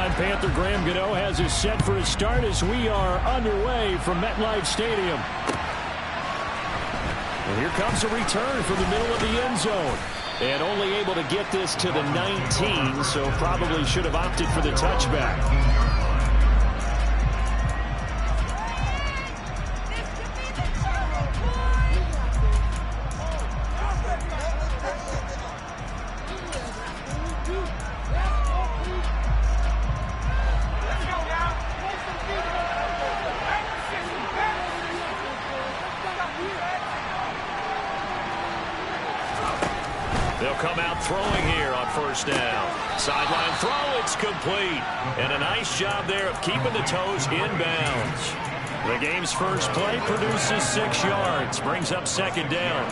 And Panther Graham Gano has us set for a start as we are underway from MetLife Stadium. And here comes a return from the middle of the end zone. And only able to get this to the 19, so probably should have opted for the touchback. They'll come out throwing here on first down. Sideline throw, it's complete. And a nice job there of keeping the toes in bounds. The game's first play produces 6 yards, brings up second down.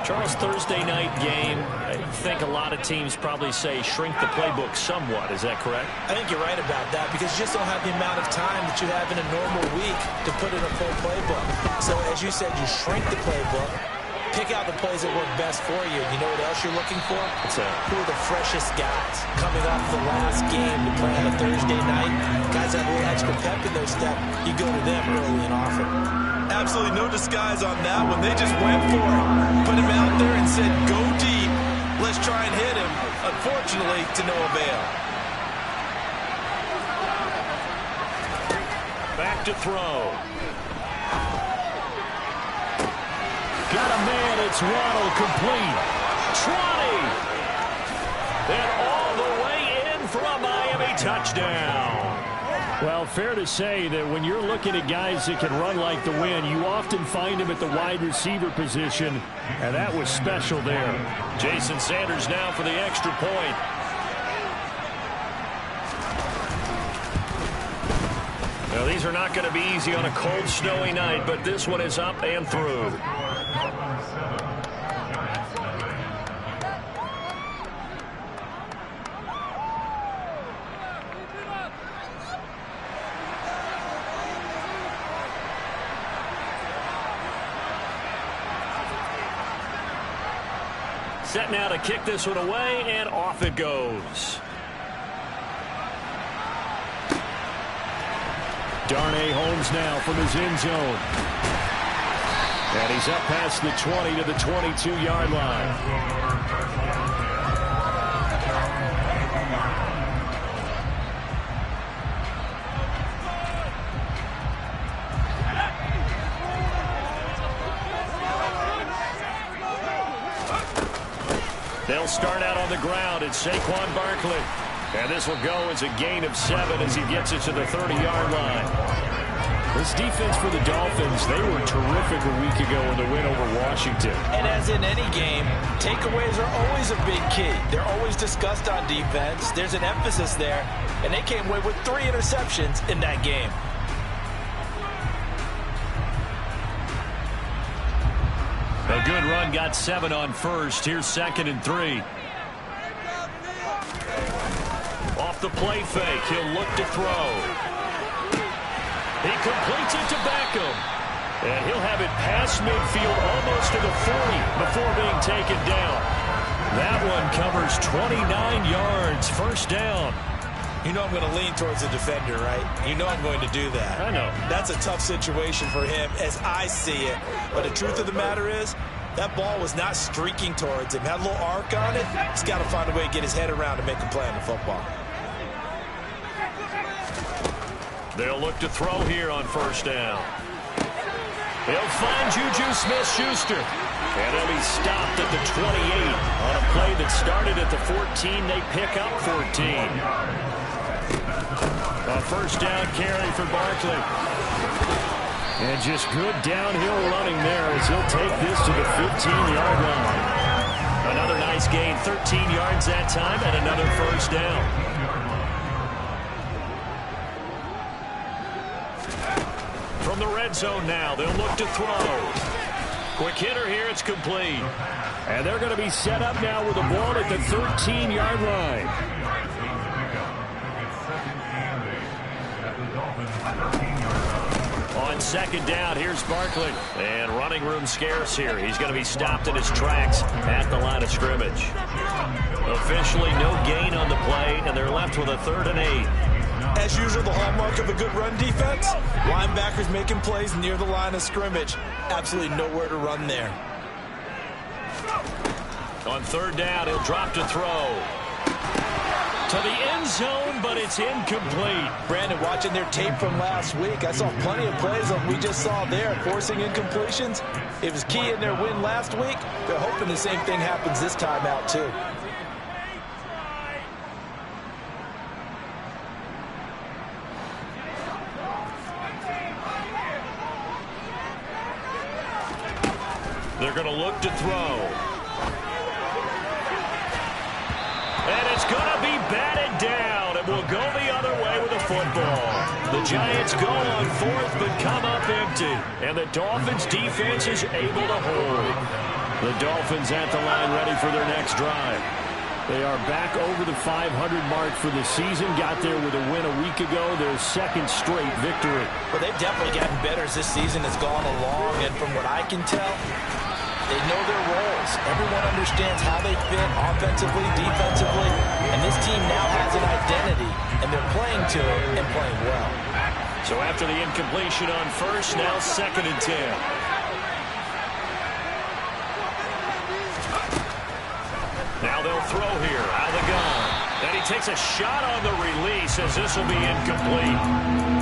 Charles, Thursday night game, I think a lot of teams probably say shrink the playbook somewhat. Is that correct? I think you're right about that because you just don't have the amount of time that you have in a normal week to put in a full playbook. So as you said, you shrink the playbook. Pick out the plays that work best for you. You know what else you're looking for? Who are the freshest guys coming off the last game to play on a Thursday night? Guys that have a little extra pep in their step. You go to them early and often. Absolutely no disguise on that one. They just went for it. Put him out there and said, go deep. Let's try and hit him. Unfortunately, to no avail. Back to throw. Got a man, it's Waddle, complete. 20. And all the way in for a Miami touchdown. Well, fair to say that when you're looking at guys that can run like the wind, you often find them at the wide receiver position, and that was special there. Jason Sanders now for the extra point. Now, these are not going to be easy on a cold, snowy night, but this one is up and through. Set now to kick this one away, and off it goes. Darnay Holmes now from his end zone. And he's up past the 20 to the 22-yard line. They'll start out on the ground. It's Saquon Barkley. And this will go as a gain of 7 as he gets it to the 30-yard line. This defense for the Dolphins, they were terrific a week ago in the win over Washington. And as in any game, takeaways are always a big key. They're always discussed on defense. There's an emphasis there, and they came away with 3 interceptions in that game. A good run, got 7 on first. Here's 2nd and 3. Off the play fake, he'll look to throw. He completes it to Beckham. And he'll have it past midfield almost to the 40 before being taken down. That one covers 29 yards, first down. You know I'm going to lean towards the defender, right? You know I'm going to do that. I know. That's a tough situation for him as I see it. But the truth of the matter is, that ball was not streaking towards him. Had a little arc on it. He's got to find a way to get his head around and make a play on the football. They'll look to throw here on first down. He'll find Juju Smith-Schuster. And he'll be stopped at the 28 on a play that started at the 14. They pick up 14. A first down carry for Barkley. And just good downhill running there as he'll take this to the 15-yard line. Another nice gain, 13 yards that time, and another first down. From the red zone now, they'll look to throw. Quick hitter here, it's complete. And they're going to be set up now with the ball at the 13-yard line. On second down, here's Barkley. And running room scarce here. He's going to be stopped in his tracks at the line of scrimmage. Officially no gain on the play, and they're left with a 3rd and 8. As usual, the hallmark of a good run defense, linebackers making plays near the line of scrimmage. Absolutely nowhere to run there. On third down, he'll drop to throw. To the end zone, but it's incomplete. Brandon, watching their tape from last week, I saw plenty of plays like we just saw there, forcing incompletions. It was key in their win last week. They're hoping the same thing happens this time out, too. They're going to look to throw. And it's going to be batted down. It will go the other way with the football. The Giants go on fourth but come up empty. And the Dolphins defense is able to hold. The Dolphins at the line ready for their next drive. They are back over the 500 mark for the season. Got there with a win a week ago. Their second straight victory. Well, they've definitely gotten better as this season has gone along. And from what I can tell, they know their roles. Everyone understands how they fit offensively, defensively. And this team now has an identity. And they're playing to it and playing well. So after the incompletion on first, now 2nd and 10. Now they'll throw here out of the gun. And he takes a shot on the release as this will be incomplete.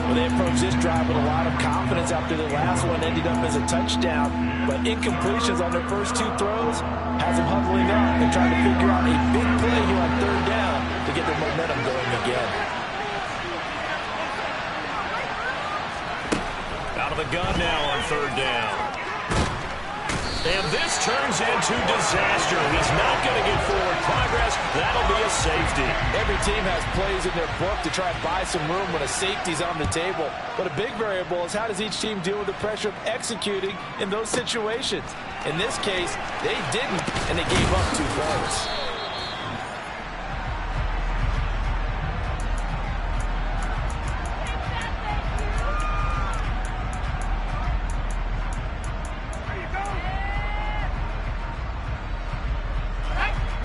Well, they approached this drive with a lot of confidence after the last one ended up as a touchdown. But incompletions on their first two throws has them huddling up and trying to figure out a big play here on third down to get their momentum going again. Out of the gun now on third down. And this turns into disaster. He's not going to get forward progress. That'll be a safety. Every team has plays in their book to try and buy some room when a safety's on the table. But a big variable is how does each team deal with the pressure of executing in those situations. In this case, they didn't, and they gave up 2 points.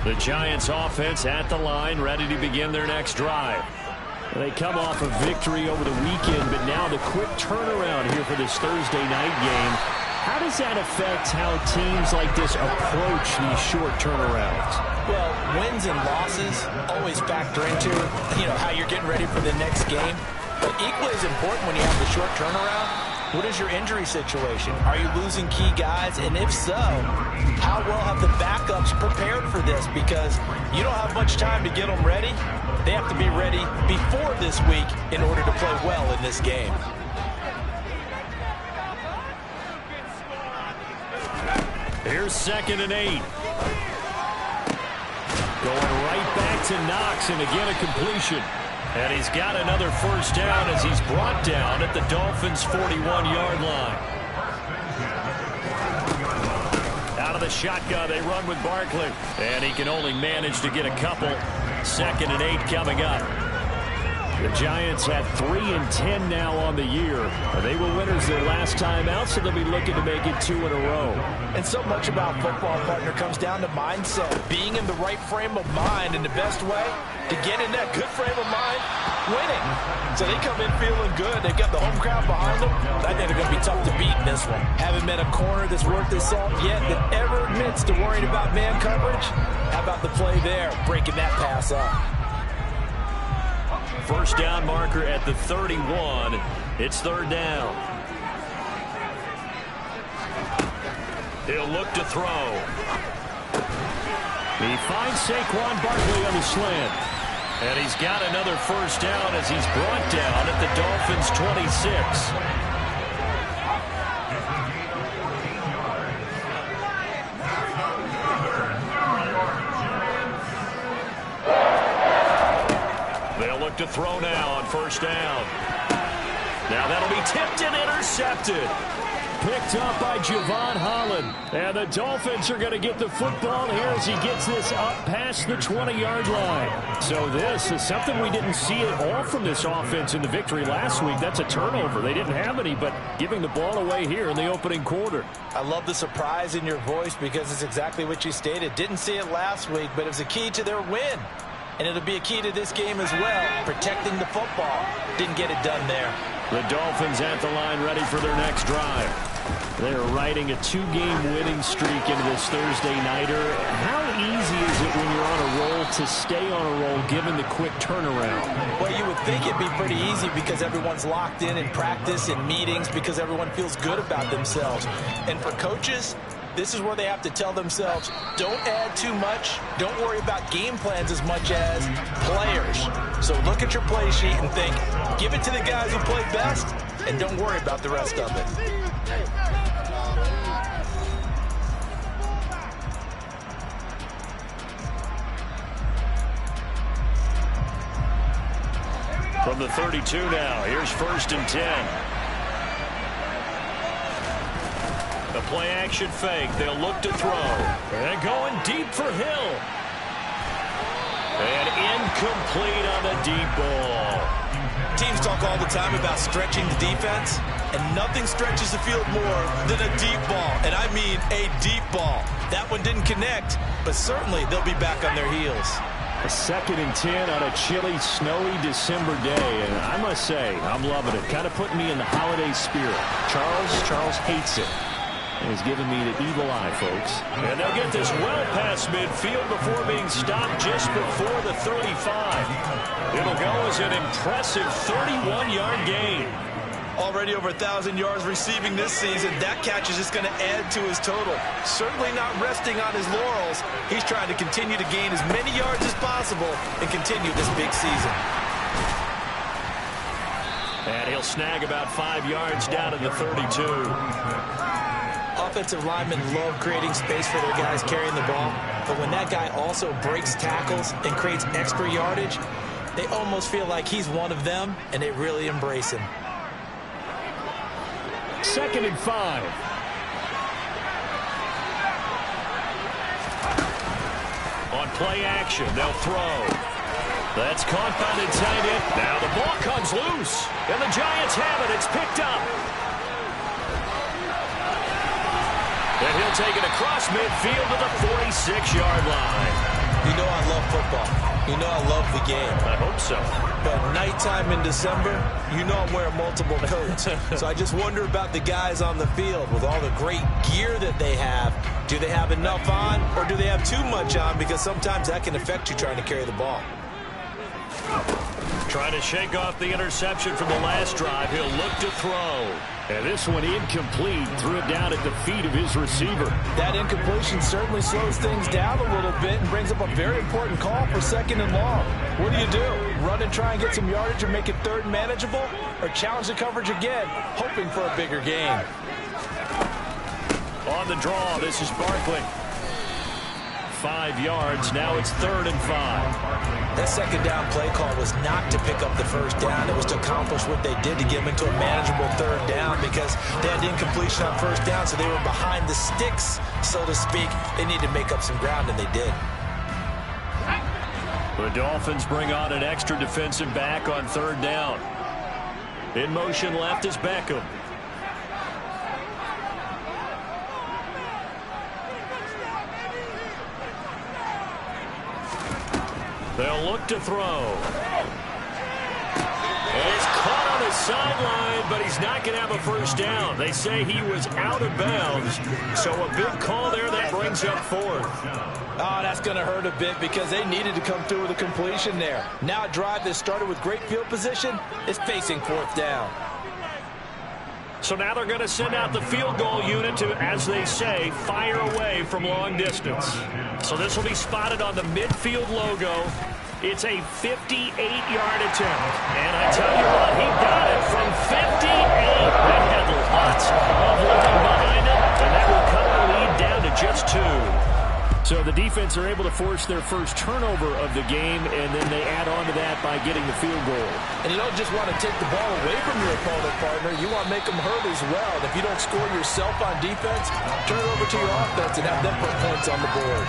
The Giants offense at the line, ready to begin their next drive. They come off a victory over the weekend, but now the quick turnaround here for this Thursday night game. How does that affect how teams like this approach these short turnarounds? Well, wins and losses always factor into, how you're getting ready for the next game. But equally as important when you have the short turnaround, what is your injury situation? Are you losing key guys? And if so, how well have the backups prepared for this? Because you don't have much time to get them ready. They have to be ready before this week in order to play well in this game. Here's 2nd and 8. Going right back to Knox, and again a completion. And he's got another first down as he's brought down at the Dolphins' 41-yard line. Out of the shotgun, they run with Barkley. And he can only manage to get a couple. 2nd and 8 coming up. The Giants have 3 and 10 now on the year. They were winners their last time out, so they'll be looking to make it 2 in a row. And so much about football, partner, comes down to mindset. Being in the right frame of mind, and the best way to get in that good frame of mind, winning. So they come in feeling good. They've got the home crowd behind them. I think they're going to be tough to beat in this one. Haven't met a corner that's worth their salt yet that ever admits to worrying about man coverage. How about the play there, breaking that pass up? First down marker at the 31. It's third down. He'll look to throw. He finds Saquon Barkley on the slant. And he's got another first down as he's brought down at the Dolphins' 26. They'll look to throw now on first down. Now that'll be tipped and intercepted. Picked up by Javon Holland. And the Dolphins are going to get the football here as he gets this up past the 20-yard line. So this is something we didn't see at all from this offense in the victory last week. That's a turnover. They didn't have any, but giving the ball away here in the opening quarter. I love the surprise in your voice because it's exactly what you stated. Didn't see it last week, but it was a key to their win. And it'll be a key to this game as well, protecting the football. Didn't get it done there. The Dolphins at the line ready for their next drive. They're riding a 2-game winning streak into this Thursday nighter. How easy is it when you're on a roll to stay on a roll given the quick turnaround? Well, you would think it'd be pretty easy because everyone's locked in practice and meetings because everyone feels good about themselves. And for coaches, this is where they have to tell themselves, don't add too much. Don't worry about game plans as much as players. So look at your play sheet and think, give it to the guys who play best, and don't worry about the rest of it. From the 32 now, here's 1st and 10. The play-action fake. They'll look to throw. And going deep for Hill. And incomplete on the deep ball. Teams talk all the time about stretching the defense, and nothing stretches the field more than a deep ball. And I mean a deep ball. That one didn't connect, but certainly they'll be back on their heels. A 2nd and 10 on a chilly, snowy December day, and I must say, I'm loving it. Kind of putting me in the holiday spirit. Charles hates it. And he's giving me the evil eye, folks. And they'll get this well past midfield before being stopped just before the 35. It'll go as an impressive 31-yard gain. Already over 1,000 yards receiving this season. That catch is just going to add to his total. Certainly not resting on his laurels. He's trying to continue to gain as many yards as possible and continue this big season. And he'll snag about 5 yards down in the 32. Offensive linemen love creating space for their guys carrying the ball, but when that guy also breaks tackles and creates extra yardage, they almost feel like he's one of them, and they really embrace him. 2nd and 5. On play action, they'll throw. That's caught by the tight end. Now the ball comes loose, and the Giants have it. It's picked up. And he'll take it across midfield to the 46-yard line. You know I love football. You know I love the game. I hope so. But nighttime in December, you know I'm wearing multiple coats. So I just wonder about the guys on the field with all the great gear that they have. Do they have enough on, or do they have too much on? Because sometimes that can affect you trying to carry the ball. Trying to shake off the interception from the last drive. He'll look to throw. And this one incomplete. Threw it down at the feet of his receiver. That incompletion certainly slows things down a little bit and brings up a very important call for 2nd and long. What do? Run and try and get some yardage and make it 3rd and manageable? Or challenge the coverage again, hoping for a bigger gain? On the draw, this is Barkley. 5 yards. Now it's 3rd and 5. That 2nd down play call was not to pick up the 1st down. It was to accomplish what they did to get them into a manageable 3rd down because they had incompletion on 1st down, so they were behind the sticks, so to speak. They needed to make up some ground, and they did. The Dolphins bring on an extra defensive back on 3rd down. In motion left is Beckham. They'll look to throw. And he's caught on his sideline, but he's not going to have a 1st down. They say he was out of bounds, so a big call there that brings up 4th. Oh, that's going to hurt a bit because they needed to come through with a completion there. Now a drive that started with great field position is facing 4th down. So now they're going to send out the field goal unit to, as they say, fire away from long distance. So this will be spotted on the midfield logo. It's a 58-yard attempt. And I tell you what, he got it from 58. That had lots of line behind it, and that will cut the lead down to just 2. So the defense are able to force their first turnover of the game, and then they add on to that by getting the field goal. And you don't just want to take the ball away from your opponent, partner. You want to make them hurt as well. And if you don't score yourself on defense, turn it over to your offense and have them put points on the board.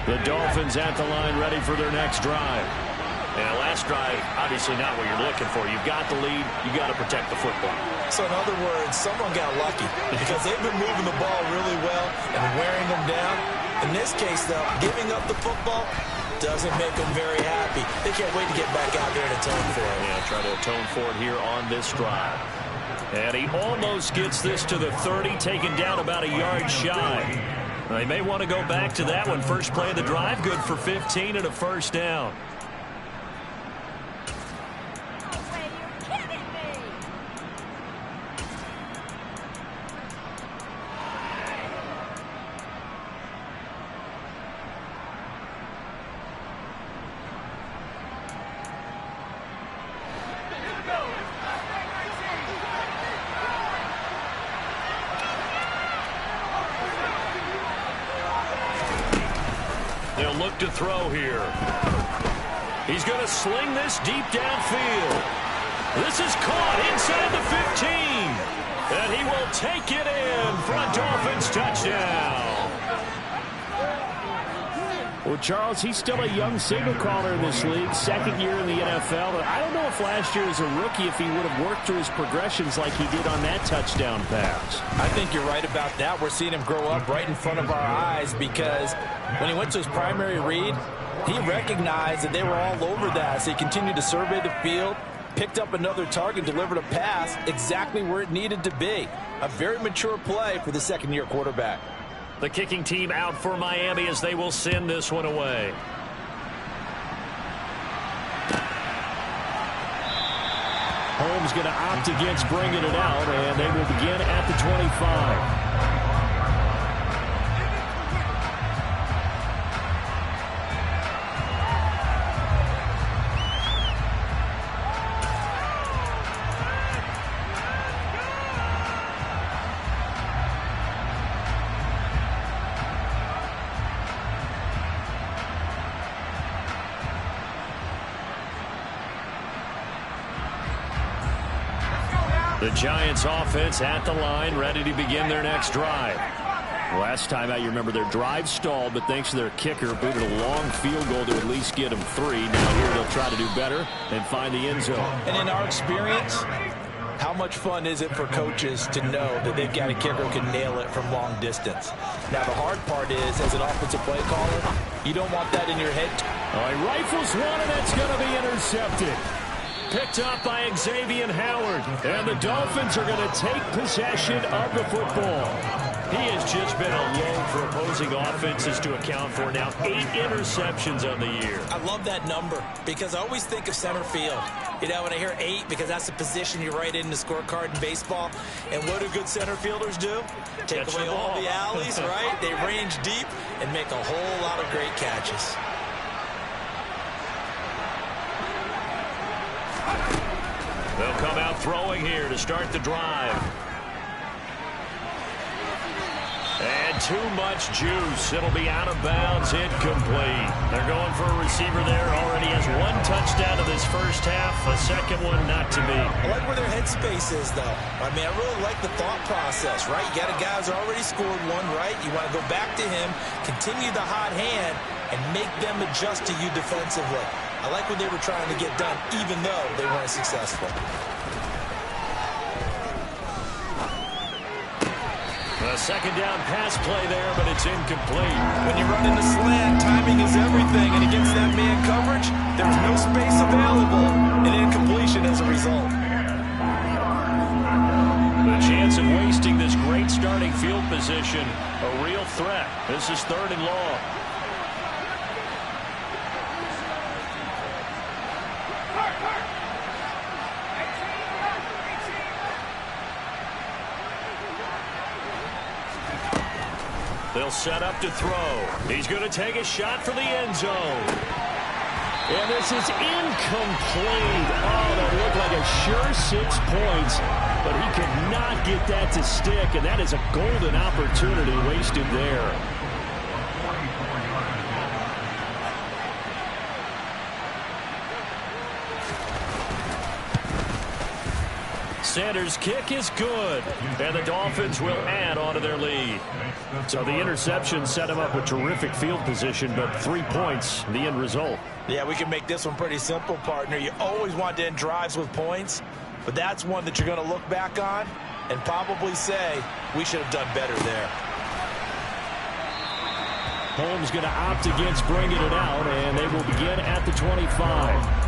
The Dolphins at the line ready for their next drive. Yeah, last drive, obviously not what you're looking for. You've got the lead. You've got to protect the football. So in other words, someone got lucky because they've been moving the ball really well and wearing them down. In this case, though, giving up the football doesn't make them very happy. They can't wait to get back out there and atone for it. Yeah, try to atone for it here on this drive. And he almost gets this to the 30, taken down about a yard shy. They may want to go back to that one. First play of the drive, good for 15 and a first down. They'll look to throw here. He's going to sling this deep downfield. This is caught inside the 15. And he will take it in for a Dolphins touchdown. Well, Charles, he's still a young signal caller in this league, second year in the NFL. But I don't know if last year as a rookie, if he would have worked through his progressions like he did on that touchdown pass. I think you're right about that. We're seeing him grow up right in front of our eyes because when he went to his primary read, he recognized that they were all over that. So he continued to survey the field, picked up another target, delivered a pass exactly where it needed to be. A very mature play for the second-year quarterback. The kicking team out for Miami as they will send this one away. Holmes going to opt against bringing it out, and they will begin at the 25. The Giants offense at the line, ready to begin their next drive. Last time out, you remember their drive stalled, but thanks to their kicker, booted a long field goal to at least get them 3. Now here they'll try to do better and find the end zone. And in our experience, how much fun is it for coaches to know that they've got a kicker who can nail it from long distance? Now, the hard part is, as an offensive play caller, you don't want that in your head. He rifles one, and that's going to be intercepted. Picked up by Xavier Howard. And the Dolphins are going to take possession of the football. He has just been a load for opposing offenses to account for now. 8 interceptions on the year. I love that number because I always think of center field. You know, when I hear 8, because that's the position you write in the scorecard in baseball. And what do good center fielders do? Take away all the alleys, right? They range deep and make a whole lot of great catches. They'll come out throwing here to start the drive. And too much juice. It'll be out of bounds, incomplete. They're going for a receiver there. Already has 1 touchdown in this first half. A second one not to be. I like where their headspace is, though. I mean, I really like the thought process, right? You got a guy who's already scored 1, right? You want to go back to him, continue the hot hand, and make them adjust to you defensively. I like what they were trying to get done, even though they weren't successful. A second down pass play there, but it's incomplete. When you run in the slant, timing is everything, and against that man coverage, there was no space available, and incompletion as a result. The chance of wasting this great starting field position, a real threat. This is 3rd and long. They'll set up to throw. He's going to take a shot for the end zone. And this is incomplete. Oh, that looked like a sure 6 points, but he could not get that to stick, and that is a golden opportunity wasted there. Sanders' kick is good, and the Dolphins will add on to their lead. So the interception set him up with terrific field position, but 3 points, the end result. Yeah, we can make this one pretty simple, partner. You always want to end drives with points, but that's one that you're going to look back on and probably say, we should have done better there. Holmes going to opt against bringing it out, and they will begin at the 25.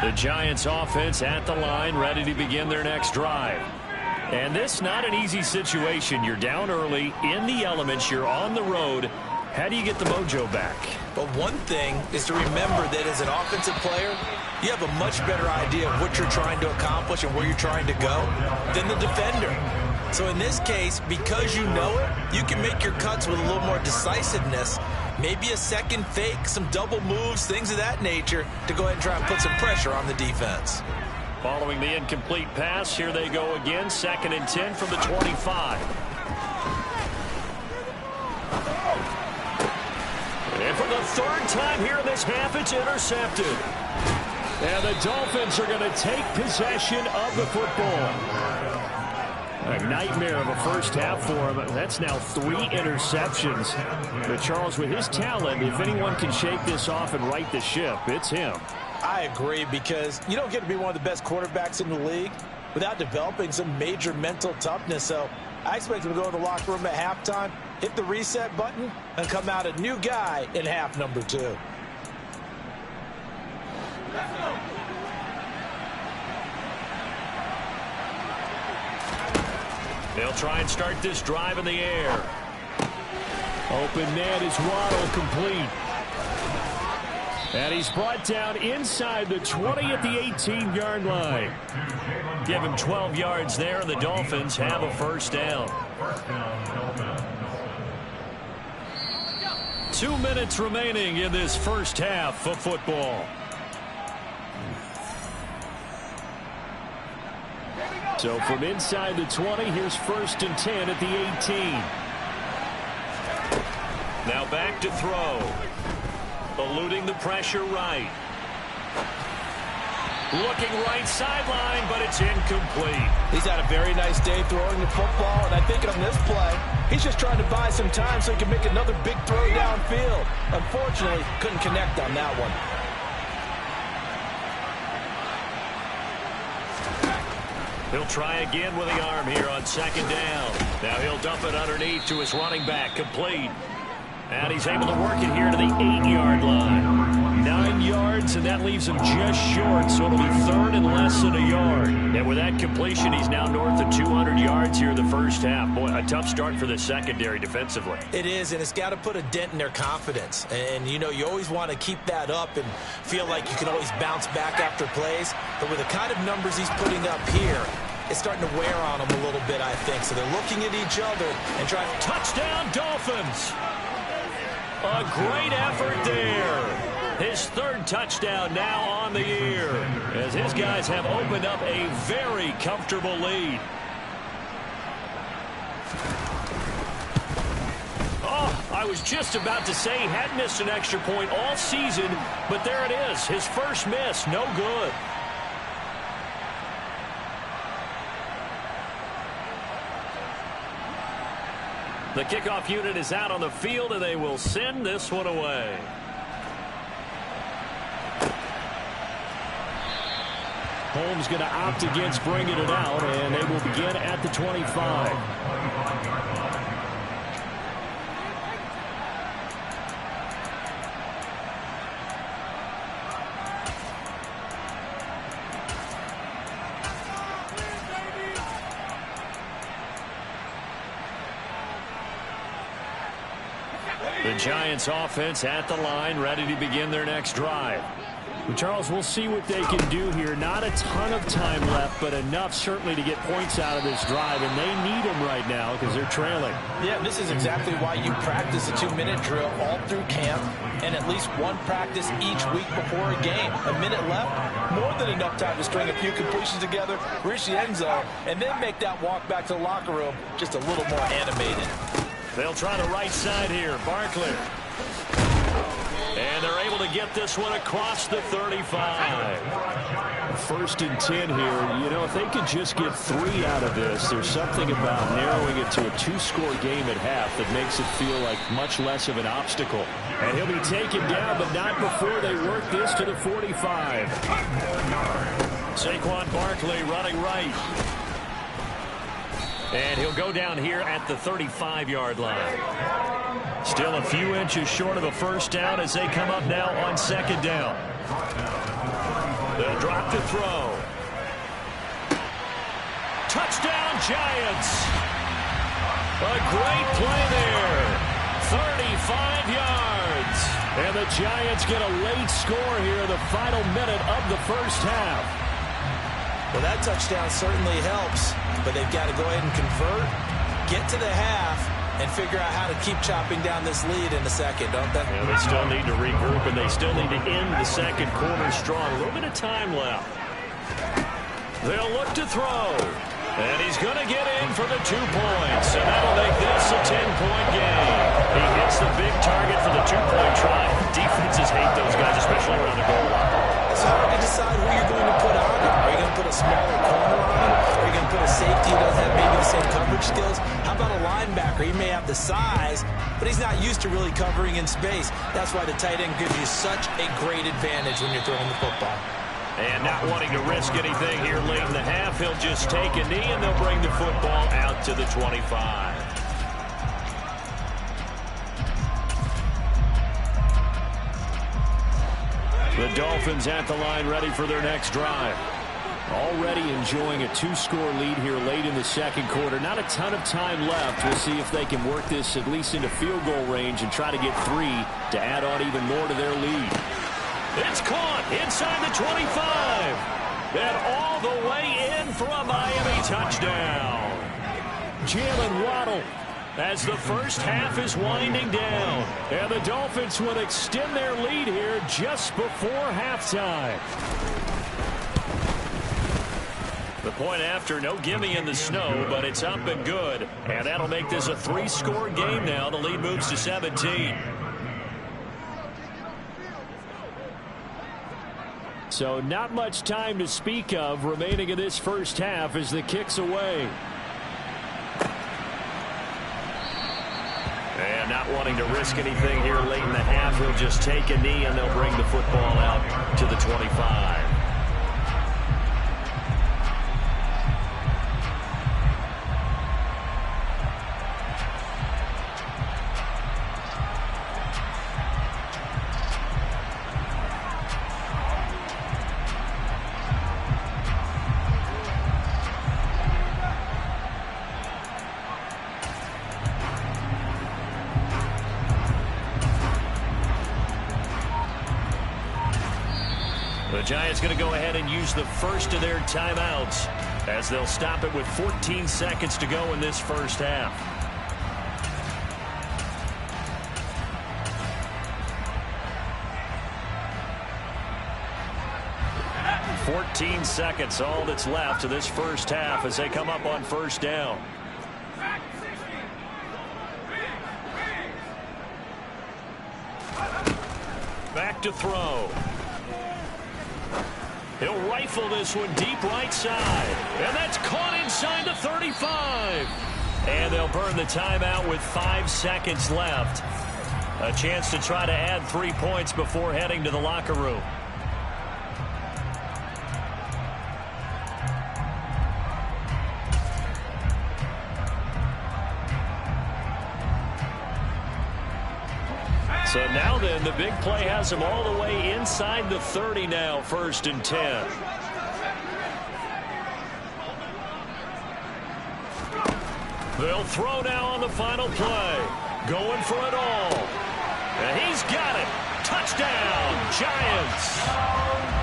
The Giants offense at the line, ready to begin their next drive. And this not an easy situation. You're down early, in the elements, you're on the road. How do you get the mojo back? But one thing is to remember that as an offensive player, you have a much better idea of what you're trying to accomplish and where you're trying to go than the defender. So in this case, because you know it, you can make your cuts with a little more decisiveness. Maybe a second fake, some double moves, things of that nature to go ahead and try and put some pressure on the defense. Following the incomplete pass, here they go again. 2nd and 10 from the 25. And for the 3rd time here in this half, it's intercepted. And the Dolphins are going to take possession of the football. A nightmare of a first half for him. That's now 3 interceptions. But Charles, with his talent, if anyone can shake this off and right the ship, it's him. I agree, because you don't get to be one of the best quarterbacks in the league without developing some major mental toughness. So I expect him to go to the locker room at halftime, hit the reset button, and come out a new guy in half number 2. They'll try and start this drive in the air. Open net is Waddle, complete. And he's brought down inside the 20 at the 18-yard line. Give him 12 yards there, and the Dolphins have a first down. 2 minutes remaining in this first half of football. So from inside the 20, here's 1st and 10 at the 18. Now back to throw. Eluding the pressure right. Looking right sideline, but it's incomplete. He's had a very nice day throwing the football, and I think on this play, he's just trying to buy some time so he can make another big throw downfield. Unfortunately, couldn't connect on that one. He'll try again with the arm here on 2nd down. Now he'll dump it underneath to his running back, complete. And he's able to work it here to the 8-yard line. 9 yards, and that leaves him just short, so it'll be 3rd and less than a yard. And with that completion, he's now north of 200 yards here in the first half. Boy, a tough start for the secondary defensively. It is, and it's got to put a dent in their confidence. And, you know, you always want to keep that up and feel like you can always bounce back after plays. But with the kind of numbers he's putting up here, it's starting to wear on them a little bit, I think. So they're looking at each other and trying to... Touchdown, Dolphins! A great effort there. His 3rd touchdown now on the year, as his guys have opened up a very comfortable lead. Oh, I was just about to say he hadn't missed an extra point all season, but there it is. His first miss, no good. The kickoff unit is out on the field, and they will send this one away. Holmes going to opt against bringing it out, and they will begin at the 25. The Giants offense at the line, ready to begin their next drive. Charles, we'll see what they can do here. Not a ton of time left, but enough certainly to get points out of this drive, and they need them right now because they're trailing. Yeah, this is exactly why you practice a 2-minute drill all through camp and at least one practice each week before a game. A minute left, more than enough time to string a few completions together, reach the end zone, and then make that walk back to the locker room just a little more animated. They'll try the right side here. Barkley. And they're able to get this one across the 35. 1st and 10 here. You know, if they could just get 3 out of this, there's something about narrowing it to a 2-score game at half that makes it feel like much less of an obstacle. And he'll be taken down, but not before they work this to the 45. Saquon Barkley running right. And he'll go down here at the 35-yard line. Still a few inches short of a first down as they come up now on 2nd down. They'll drop to throw. Touchdown, Giants. A great play there. 35 yards. And the Giants get a late score here in the final minute of the first half. Well, that touchdown certainly helps, but they've got to go ahead and convert, get to the half, and figure out how to keep chopping down this lead in the second, don't they? Yeah, they still need to regroup, and they still need to end the second quarter strong. A little bit of time left. They'll look to throw. And he's going to get in for the 2 points. And that'll make this a 10-point game. He hits the big target for the 2-point try. Defenses hate those guys, especially around the goal line. It's hard to decide who you're going to put on him. Are you going to put a smaller corner on him? Are you going to put a safety who doesn't have maybe the same coverage skills? How about a linebacker? He may have the size, but he's not used to really covering in space. That's why the tight end gives you such a great advantage when you're throwing the football. And not wanting to risk anything here late in the half, he'll just take a knee, and they'll bring the football out to the 25. The Dolphins at the line ready for their next drive. Already enjoying a 2-score lead here late in the second quarter. Not a ton of time left. We'll see if they can work this at least into field goal range and try to get 3 to add on even more to their lead. It's caught inside the 25. And all the way in for a Miami touchdown. Jalen Waddle. As the first half is winding down. And the Dolphins will extend their lead here just before halftime. The point after, no gimme in the snow, but it's up and good. And that'll make this a 3-score game now. The lead moves to 17. So not much time to speak of remaining in this first half as the kick's away. And not wanting to risk anything here late in the half, he'll just take a knee and they'll bring the football out to the 25. The Giants going to go ahead and use the first of their timeouts as they'll stop it with 14 seconds to go in this first half. "14 seconds, all that's left of this first half as they come up on first down. Back to throw. He'll rifle this one deep right side. And that's caught inside the 35. And they'll burn the timeout with 5 seconds left. A chance to try to add 3 points before heading to the locker room. So now then, the big play has them all the way inside the 30 now, 1st and 10. They'll throw now on the final play. Going for it all. And he's got it. Touchdown, Giants.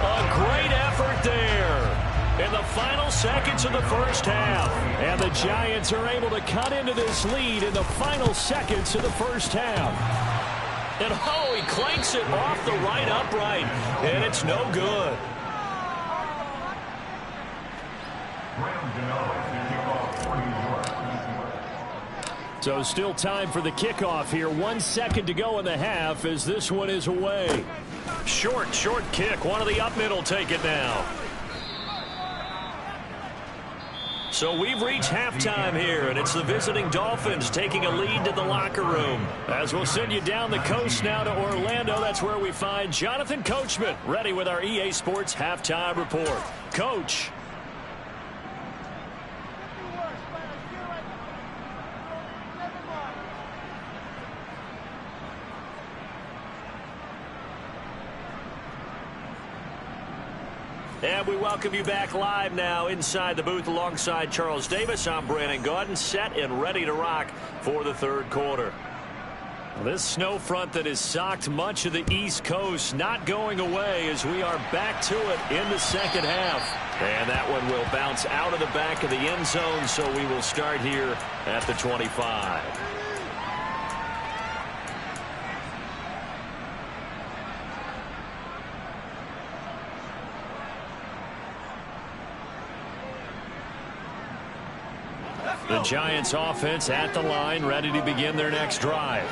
A great effort there in the final seconds of the first half. And the Giants are able to cut into this lead in the final seconds of the first half. And oh, he clanks it off the right upright, and it's no good. So still time for the kickoff here. 1 second to go in the half as this one is away. Short kick. One of the up middle take it now. So we've reached halftime here, and it's the visiting Dolphins taking a lead to the locker room. As we'll send you down the coast now to Orlando, that's where we find Jonathan Coachman ready with our EA Sports halftime report. Coach. And we welcome you back live now inside the booth alongside Charles Davis. I'm Brandon Gaudin, set and ready to rock for the third quarter. This snow front that has socked much of the East Coast not going away as we are back to it in the second half. And that one will bounce out of the back of the end zone, so we will start here at the 25. The Giants offense at the line, ready to begin their next drive.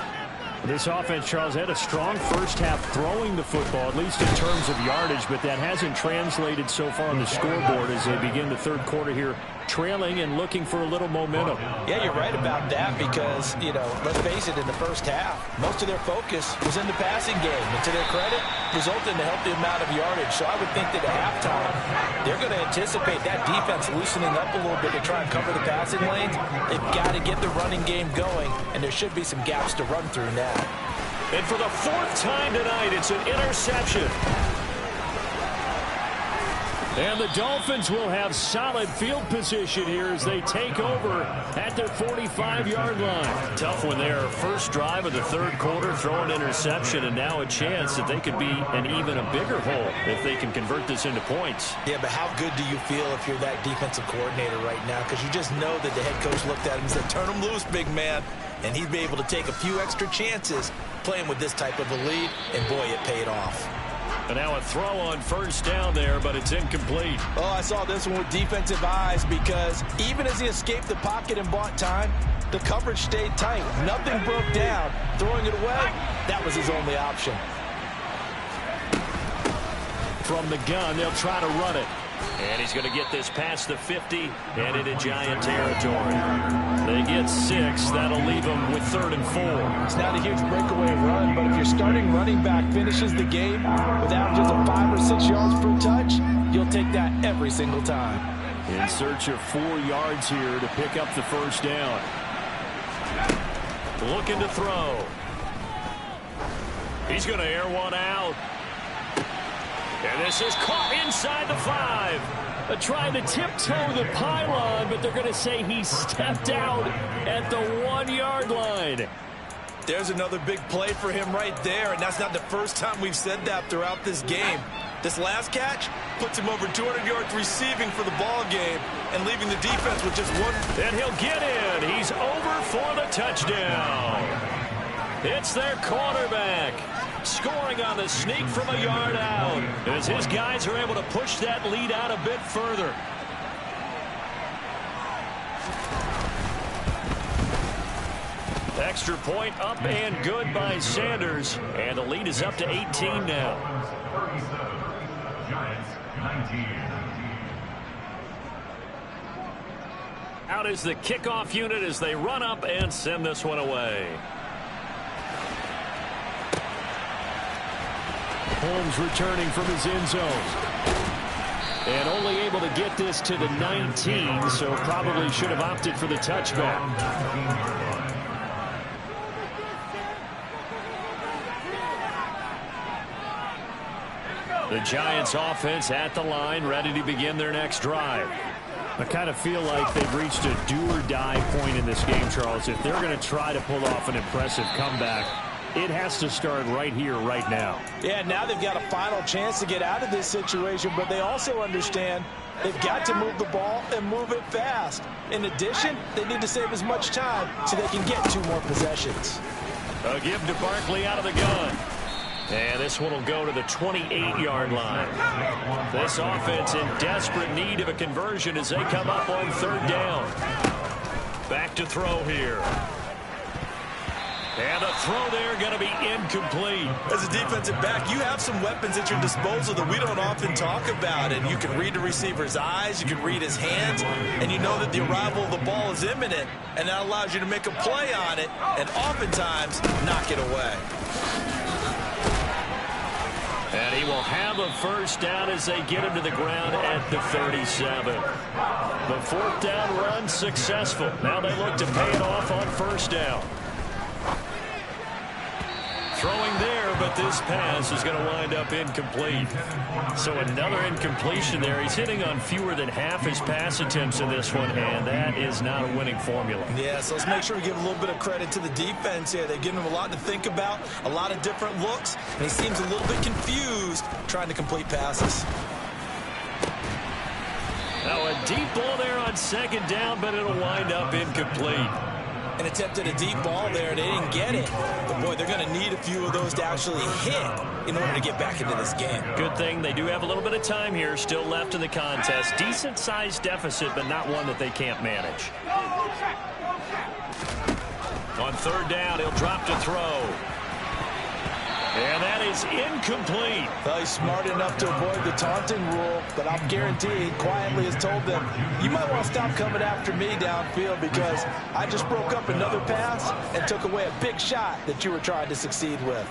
This offense, Charles, had a strong first half throwing the football, at least in terms of yardage, but that hasn't translated so far on the scoreboard as they begin the third quarter here, trailing and looking for a little momentum. Yeah, you're right about that because, let's face it, in the first half, most of their focus was in the passing game. And to their credit, resulted in a healthy amount of yardage. So I would think that at halftime, they're going to anticipate that defense loosening up a little bit to try and cover the passing lanes. They've got to get the running game going, and there should be some gaps to run through now. And for the fourth time tonight, it's an interception. And the Dolphins will have solid field position here as they take over at their 45-yard line. Tough one there. First drive of the third quarter, throw an interception, and now a chance that they could be an even a bigger hole if they can convert this into points. Yeah, but how good do you feel if you're that defensive coordinator right now? Because you just know that the head coach looked at him and said, turn him loose, big man. And he'd be able to take a few extra chances playing with this type of a lead, and boy, it paid off. And now a throw on first down there, but it's incomplete. Oh, I saw this one with defensive eyes because even as he escaped the pocket and bought time, the coverage stayed tight. Nothing broke down. Throwing it away, that was his only option. From the gun, they'll try to run it. And he's going to get this past the 50 and into Giant territory. They get 6. That'll leave them with 3rd and 4. It's not a huge breakaway run, but if your starting running back finishes the game with averages of 5 or 6 yards per touch, you'll take that every single time. In search of 4 yards here to pick up the first down. Looking to throw. He's going to air one out. And this is caught inside the 5. Trying to tiptoe the pylon, but they're going to say he stepped out at the 1-yard line. There's another big play for him right there, and that's not the first time we've said that throughout this game. This last catch puts him over 200 yards receiving for the ball game and leaving the defense with just one. And he'll get in. He's over for the touchdown. It's their quarterback scoring on the sneak from a yard out as his guys are able to push that lead out a bit further. Extra point up and good by Sanders, and the lead is up to 18 now. 37, Giants 19. Out is the kickoff unit as they run up and send this one away. Holmes returning from his end zone. And only able to get this to the 19, so probably should have opted for the touchback. The Giants offense at the line, ready to begin their next drive. I kind of feel like they've reached a do-or-die point in this game, Charles. If they're going to try to pull off an impressive comeback, it has to start right here, right now. Yeah, now they've got a final chance to get out of this situation, but they also understand they've got to move the ball and move it fast. In addition, they need to save as much time so they can get 2 more possessions. A give to Barkley out of the gun. And this one will go to the 28-yard line. This offense in desperate need of a conversion as they come up on 3rd down. Back to throw here. And the throw there going to be incomplete. As a defensive back, you have some weapons at your disposal that we don't often talk about. And you can read the receiver's eyes, you can read his hands, and you know that the arrival of the ball is imminent. And that allows you to make a play on it and oftentimes knock it away. And he will have a 1st down as they get him to the ground at the 37. The 4th down run successful. Now they look to pay it off on 1st down. Throwing there, but this pass is going to wind up incomplete. So another incompletion there. He's hitting on fewer than half his pass attempts in this one, and that is not a winning formula. Yeah, so let's make sure we give a little bit of credit to the defense here. They've given him a lot to think about, a lot of different looks, and he seems a little bit confused trying to complete passes. Now a deep ball there on 2nd down, but it'll wind up incomplete. An attempt at a deep ball there, they didn't get it. But, boy, they're going to need a few of those to actually hit in order to get back into this game. Good thing they do have a little bit of time here still left in the contest. Decent-sized deficit, but not one that they can't manage. On 3rd down, he'll drop to throw. And that is incomplete. Well, he's smart enough to avoid the taunting rule, but I'm guaranteed he quietly has told them, you might want to stop coming after me downfield because I just broke up another pass and took away a big shot that you were trying to succeed with.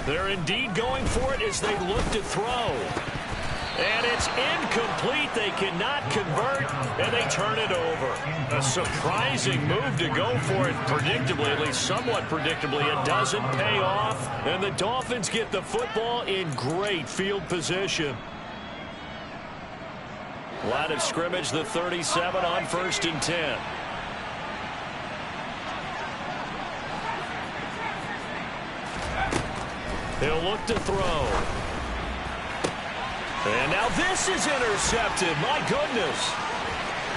They're indeed going for it as they look to throw. And it's incomplete. They cannot convert, and they turn it over. A surprising move to go for it predictably, at least somewhat predictably. It doesn't pay off, and the Dolphins get the football in great field position. Line of scrimmage, the 37 on 1st and 10. He'll look to throw. And now this is intercepted. My goodness.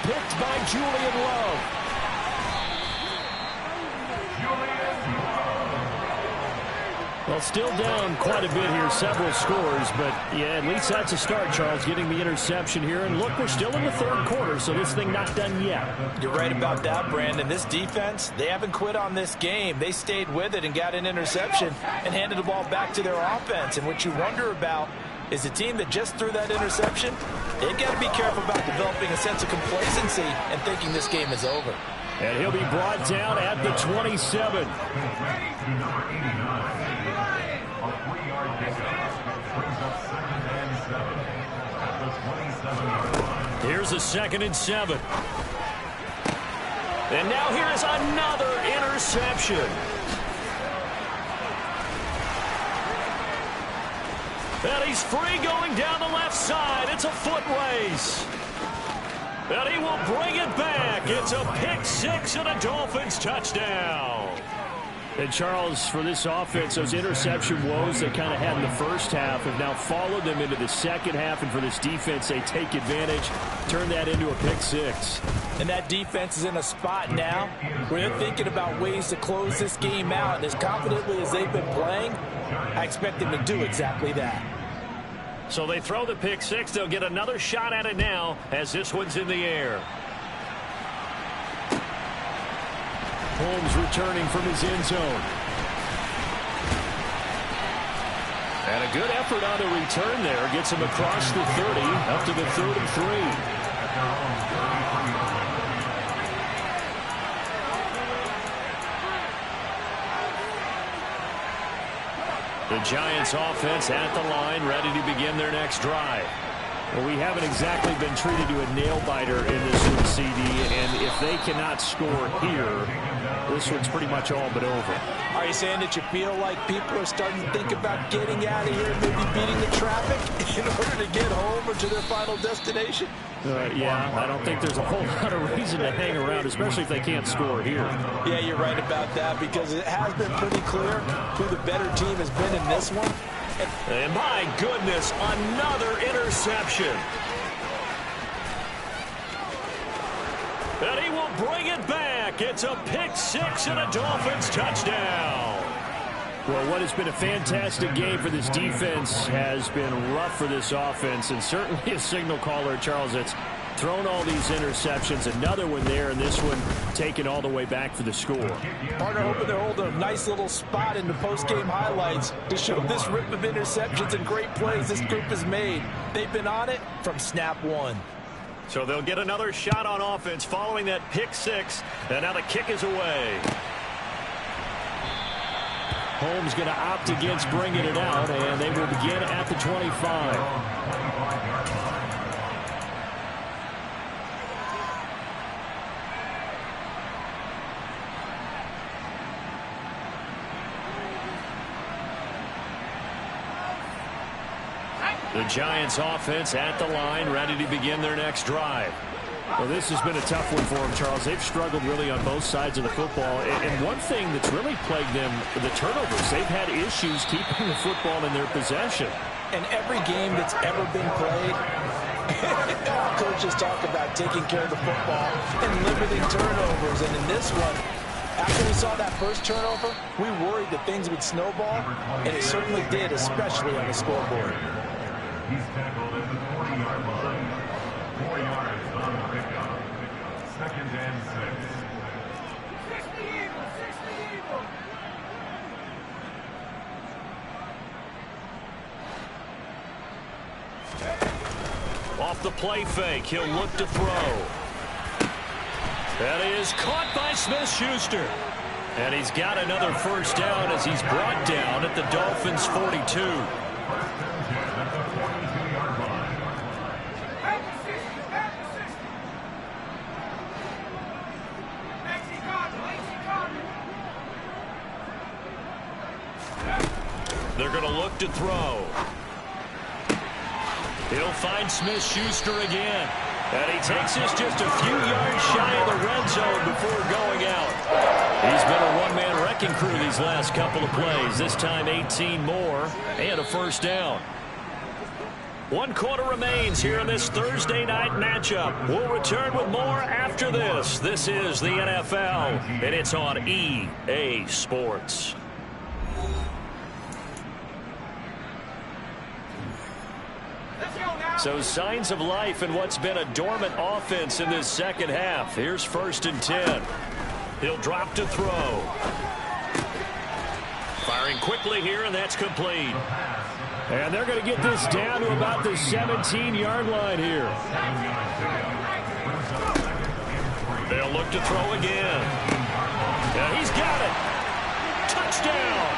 Picked by Julian Love. Well, still down quite a bit here, several scores, but yeah, at least that's a start, Charles, getting the interception here. And look, we're still in the 3rd quarter, so this thing not done yet. You're right about that, Brandon. This defense, they haven't quit on this game. They stayed with it and got an interception and handed the ball back to their offense. And what you wonder about is the team that just threw that interception, they've got to be careful about developing a sense of complacency and thinking this game is over. And he'll be brought down at the 27. Here's a 2nd and 7. And now here is another interception. And he's free going down the left side. It's a foot race. And he will bring it back. It's a pick 6 and a Dolphins touchdown. And Charles, for this offense, those interception woes they kind of had in the first half have now followed them into the second half. And for this defense, they take advantage, turn that into a pick 6. And that defense is in a spot now where they're thinking about ways to close this game out. And as confidently as they've been playing, I expect them to do exactly that. So they throw the pick 6. They'll get another shot at it now as this one's in the air. Holmes returning from his end zone. And a good effort on the return there. Gets him across the 30, up to the 3rd and 3. The Giants offense at the line, ready to begin their next drive. Well, we haven't exactly been treated to a nail-biter in this one, CD, and if they cannot score here, this one's pretty much all but over. Are you saying that you feel like people are starting to think about getting out of here, maybe beating the traffic in order to get home or to their final destination? Yeah, I don't think there's a whole lot of reason to hang around, especially if they can't score here. Yeah, you're right about that, because it has been pretty clear who the better team has been in this one. And my goodness, another interception. And he will bring it back. It's a pick six and a Dolphins touchdown. Well, what has been a fantastic game for this defense has been rough for this offense, and certainly a signal caller, Charles, that's thrown all these interceptions. Another one there, and this one taken all the way back for the score. Partner hoping to hold a nice little spot in the post-game highlights to show this rip of interceptions and great plays this group has made. They've been on it from snap one. So they'll get another shot on offense following that pick six, and now the kick is away. Holmes going to opt against bringing it out, and they will begin at the 25. The Giants offense at the line, ready to begin their next drive. Well, this has been a tough one for them, Charles. They've struggled really on both sides of the football. And one thing that's really plagued them, the turnovers. They've had issues keeping the football in their possession. And every game that's ever been played, coaches talk about taking care of the football and limiting turnovers. And in this one, after we saw that first turnover, we worried that things would snowball, and it certainly did, especially on the scoreboard. He's tackled at the 40-yard line. 4 yards on the pickup. 2nd and 6. Off the play fake, he'll look to throw. That is caught by Smith-Schuster. And he's got another first down as he's brought down at the Dolphins' 42. They're going to look to throw. He'll find Smith-Schuster again. And he takes us just a few yards shy of the red zone before going out. He's been a one-man wrecking crew these last couple of plays. This time 18 more and a first down. 1 quarter remains here in this Thursday night matchup. We'll return with more after this. This is the NFL, and it's on EA Sports. So signs of life in what's been a dormant offense in this second half. Here's 1st and 10. He'll drop to throw. Firing quickly here, and that's complete. And they're going to get this down to about the 17-yard line here. They'll look to throw again. Yeah, he's got it. Touchdown.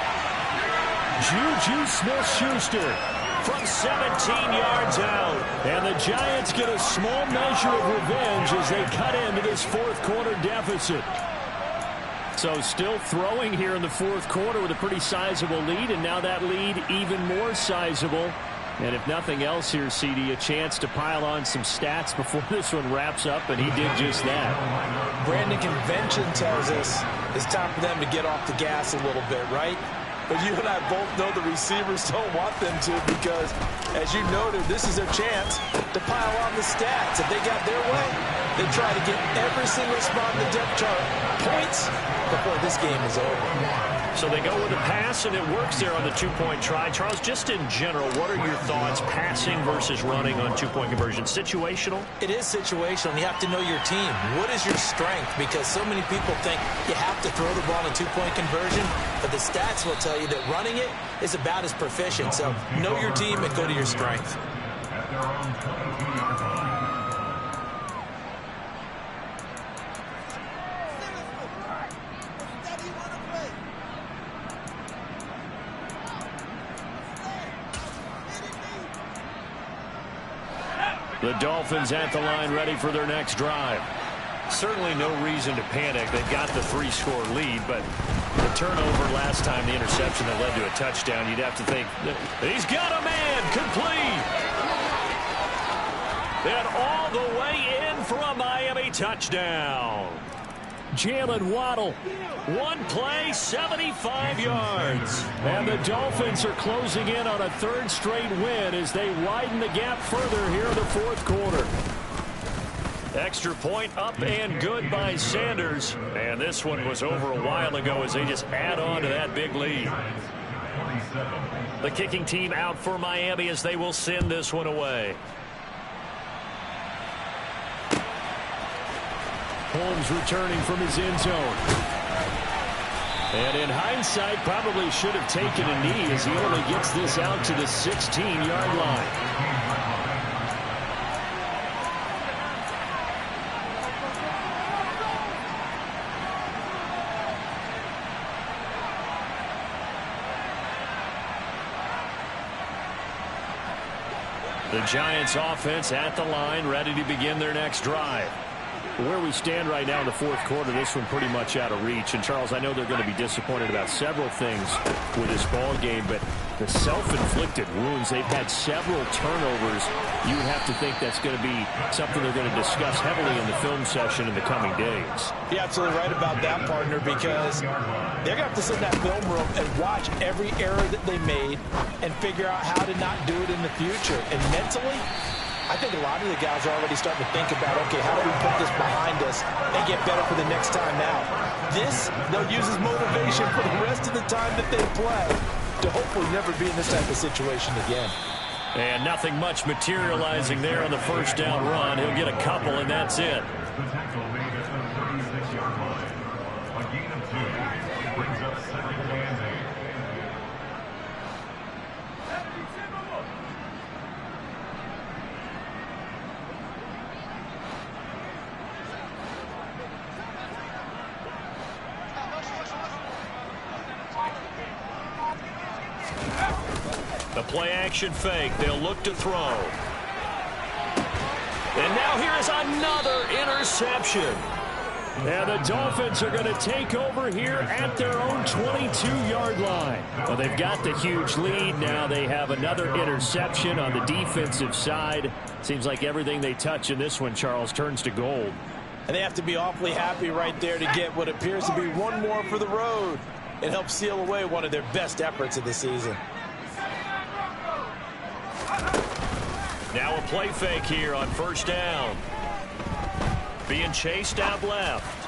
Juju Smith-Schuster from 17 yards out. And the Giants get a small measure of revenge as they cut into this 4th quarter deficit. So still throwing here in the 4th quarter with a pretty sizable lead, and now that lead even more sizable. And if nothing else here, CD, a chance to pile on some stats before this one wraps up, and he did just that. Brandon, convention tells us it's time for them to get off the gas a little bit, right? But you and I both know the receivers don't want them to, because, as you noted, this is their chance to pile on the stats. If they got their way, they try to get every single spot in the depth chart points before this game is over. So they go with a pass, and it works there on the 2-point try. Charles, just in general, what are your thoughts passing versus running on 2-point conversion? Situational? It is situational, and you have to know your team. What is your strength? Because so many people think you have to throw the ball in a 2-point conversion, but the stats will tell you that running it is about as proficient. So know your team and go to your strength. At their own 22-yard line. The Dolphins at the line ready for their next drive. Certainly no reason to panic. They've got the 3-score lead, but the turnover last time, the interception that led to a touchdown, you'd have to think, he's got a man, complete. And all the way in for a Miami touchdown. Jalen Waddle. One play, 75 yards. And the Dolphins are closing in on a third straight win as they widen the gap further here in the fourth quarter. Extra point up and good by Sanders. And this one was over a while ago as they just add on to that big lead. The kicking team out for Miami as they will send this one away. Holmes returning from his end zone. And in hindsight, probably should have taken a knee as he only gets this out to the 16-yard line. The Giants offense at the line, ready to begin their next drive. Where we stand right now in the fourth quarter, this one pretty much out of reach. And, Charles, I know they're going to be disappointed about several things with this ball game, but the self-inflicted wounds, they've had several turnovers. You would have to think that's going to be something they're going to discuss heavily in the film session in the coming days. You're absolutely right about that, partner, because they're going to have to sit in that film room and watch every error that they made and figure out how to not do it in the future. And mentally, I think a lot of the guys are already starting to think about, okay, how do we put this behind us and get better for the next time out? This, they'll use as motivation for the rest of the time that they play to hopefully never be in this type of situation again. And nothing much materializing there on the first down run. He'll get a couple, and that's it. The tackle made at the 36-yard line. A gain of 2 brings up second and 8. The play-action fake. They'll look to throw. And now here is another interception. And the Dolphins are going to take over here at their own 22-yard line. Well, they've got the huge lead. Now they have another interception on the defensive side. Seems like everything they touch in this one, Charles, turns to gold. And they have to be awfully happy right there to get what appears to be one more for the road. It helps seal away one of their best efforts of the season. Now a play fake here on first down. Being chased out left.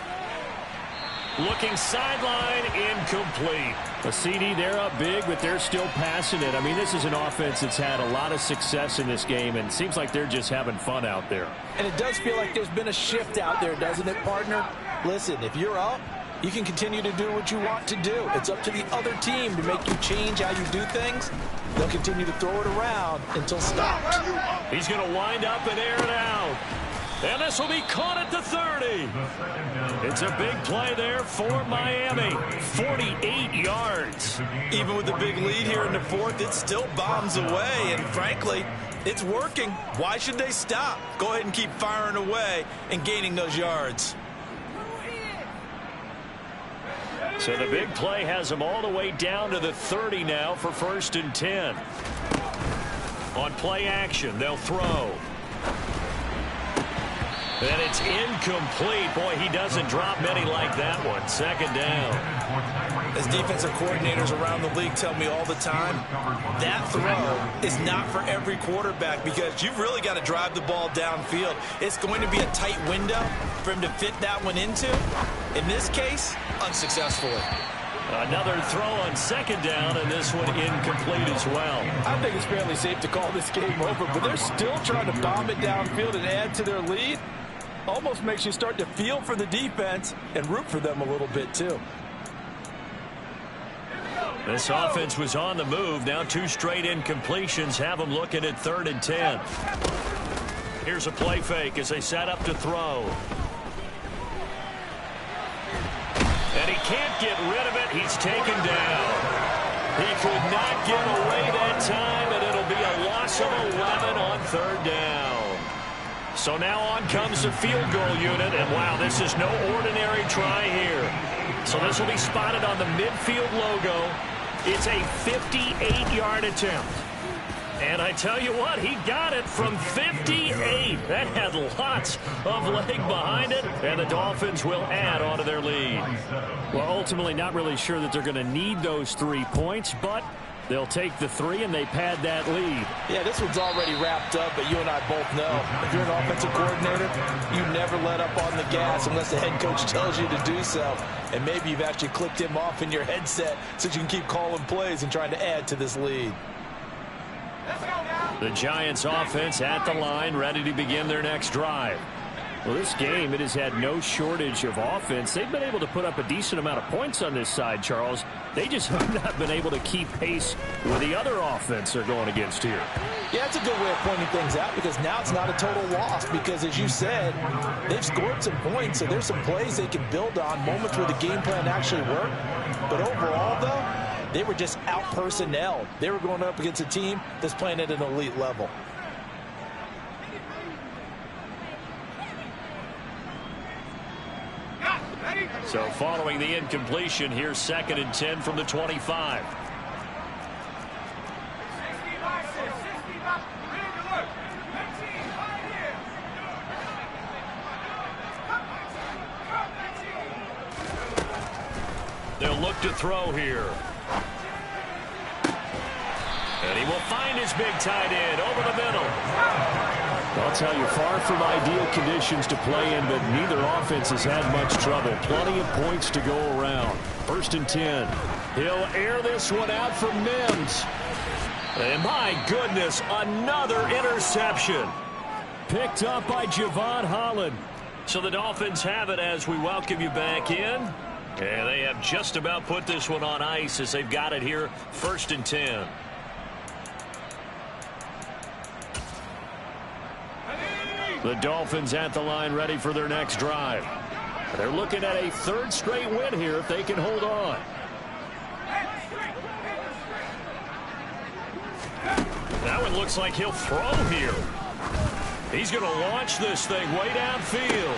Looking sideline, incomplete. A CD, they're up big, but they're still passing it. I mean, this is an offense that's had a lot of success in this game, and it seems like they're just having fun out there. And it does feel like there's been a shift out there, doesn't it, partner? Listen, if you're up, you can continue to do what you want to do. It's up to the other team to make you change how you do things. They'll continue to throw it around until stopped. He's going to wind up and air it out. And this will be caught at the 30. It's a big play there for Miami. 48 yards. Even with the big lead here in the fourth, it still bombs away. And frankly, it's working. Why should they stop? Go ahead and keep firing away and gaining those yards. So the big play has them all the way down to the 30 now for 1st and 10. On play action, they'll throw. And it's incomplete. Boy, he doesn't drop many like that one. 2nd down. As defensive coordinators around the league tell me all the time, that throw is not for every quarterback because you've really got to drive the ball downfield. It's going to be a tight window for him to fit that one into. In this case, unsuccessfully. Another throw on 2nd down, and this one incomplete as well. I think it's fairly safe to call this game over, but they're still trying to bomb it downfield and add to their lead. Almost makes you start to feel for the defense and root for them a little bit, too. This offense was on the move. Now 2 straight incompletions have them looking at 3rd and 10. Here's a play fake as they set up to throw. And he can't get rid of it. He's taken down. He could not get away that time, and it'll be a loss of 11 on 3rd down. So now on comes the field goal unit, and wow, this is no ordinary try here. So this will be spotted on the midfield logo. It's a 58-yard attempt. And I tell you what, he got it from 58. That had lots of leg behind it, and the Dolphins will add on to their lead. Well, ultimately not really sure that they're going to need those 3 points, but they'll take the 3 and they pad that lead. Yeah, this one's already wrapped up, but you and I both know if you're an offensive coordinator, you never let up on the gas unless the head coach tells you to do so. And maybe you've actually clicked him off in your headset so you can keep calling plays and trying to add to this lead. The Giants offense at the line, ready to begin their next drive. Well, this game, it has had no shortage of offense. They've been able to put up a decent amount of points on this side, Charles. They just have not been able to keep pace with the other offense they're going against here. Yeah, it's a good way of pointing things out because now it's not a total loss because, as you said, they've scored some points, so there's some plays they can build on, moments where the game plan actually worked. But overall, though, they were just out-personnelled. They were going up against a team that's playing at an elite level. So following the incompletion, here's 2nd and 10 from the 25. They'll look to throw here. And he will find his big tight end over the middle. I'll tell you, far from ideal conditions to play in, but neither offense has had much trouble. Plenty of points to go around. 1st and 10. He'll air this one out for Mims. And my goodness, another interception. Picked up by Javon Holland. So the Dolphins have it as we welcome you back in. And they have just about put this one on ice as they've got it here. 1st and 10. The Dolphins at the line ready for their next drive. They're looking at a 3rd straight win here if they can hold on. That one looks like he'll throw here. He's going to launch this thing way downfield.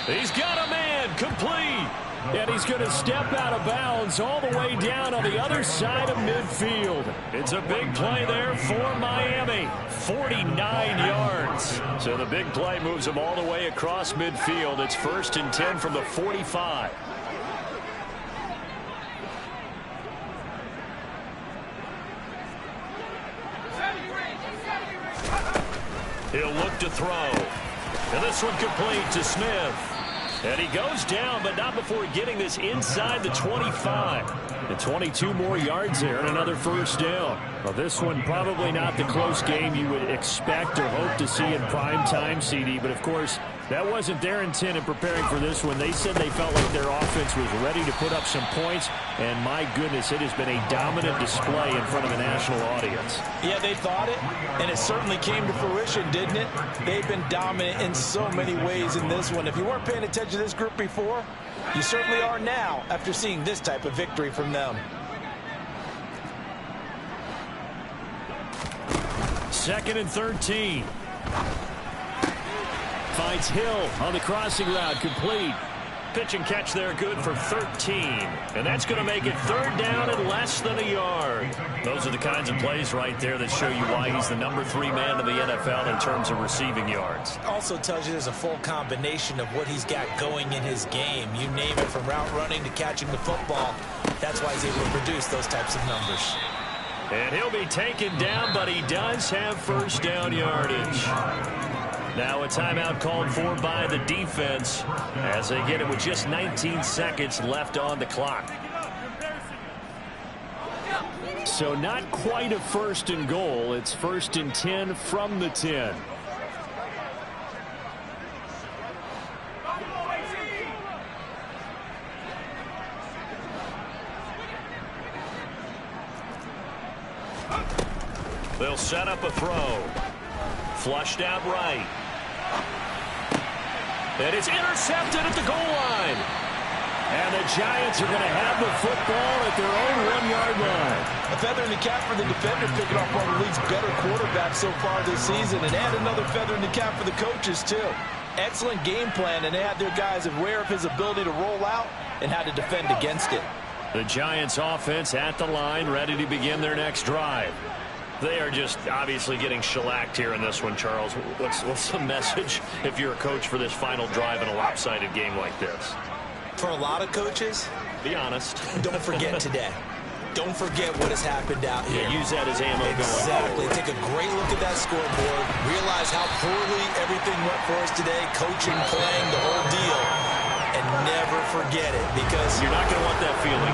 He's got a man, complete. And he's going to step out of bounds all the way down on the other side of midfield. It's a big play there for Miami. 49 yards. So the big play moves him all the way across midfield. It's 1st and 10 from the 45. He'll look to throw. And this one complete to Smith. And he goes down, but not before getting this inside the 25. And 22 more yards there and another 1st down. Well, this one probably not the close game you would expect or hope to see in prime time, CD. But, of course, that wasn't their intent in preparing for this one. They said they felt like their offense was ready to put up some points. And, my goodness, it has been a dominant display in front of a national audience. Yeah, they thought it, and it certainly came to fruition, didn't it? They've been dominant in so many ways in this one. If you weren't paying attention to this group before, you certainly are now after seeing this type of victory from them. 2nd and 13. Finds Hill on the crossing route, complete. Pitch and catch there, good for 13. And that's going to make it 3rd down and less than a yard. Those are the kinds of plays right there that show you why he's the number 3 man in the NFL in terms of receiving yards. Also tells you there's a full combination of what he's got going in his game. You name it, from route running to catching the football. That's why he's able to produce those types of numbers. And he'll be taken down, but he does have 1st down yardage. Now a timeout called for by the defense as they get it with just 19 seconds left on the clock. So not quite a 1st and goal. It's 1st and 10 from the 10. They'll set up a throw. Flushed out right. And it's intercepted at the goal line. And the Giants are going to have the football at their own 1-yard line. A feather in the cap for the defender, picking off one of the league's better quarterbacks so far this season, and add another feather in the cap for the coaches, too. Excellent game plan, and they had their guys aware of his ability to roll out and how to defend against it. The Giants offense at the line, ready to begin their next drive. They are just obviously getting shellacked here in this one, Charles. What's the message if you're a coach for this final drive in a lopsided game like this? For a lot of coaches, be honest. Don't forget today. Don't forget what has happened out here. Yeah, use that as ammo exactly. going. Take a great look at that scoreboard. Realize how poorly everything went for us today. Coaching, playing, the whole deal. And never forget it, because you're not going to want that feeling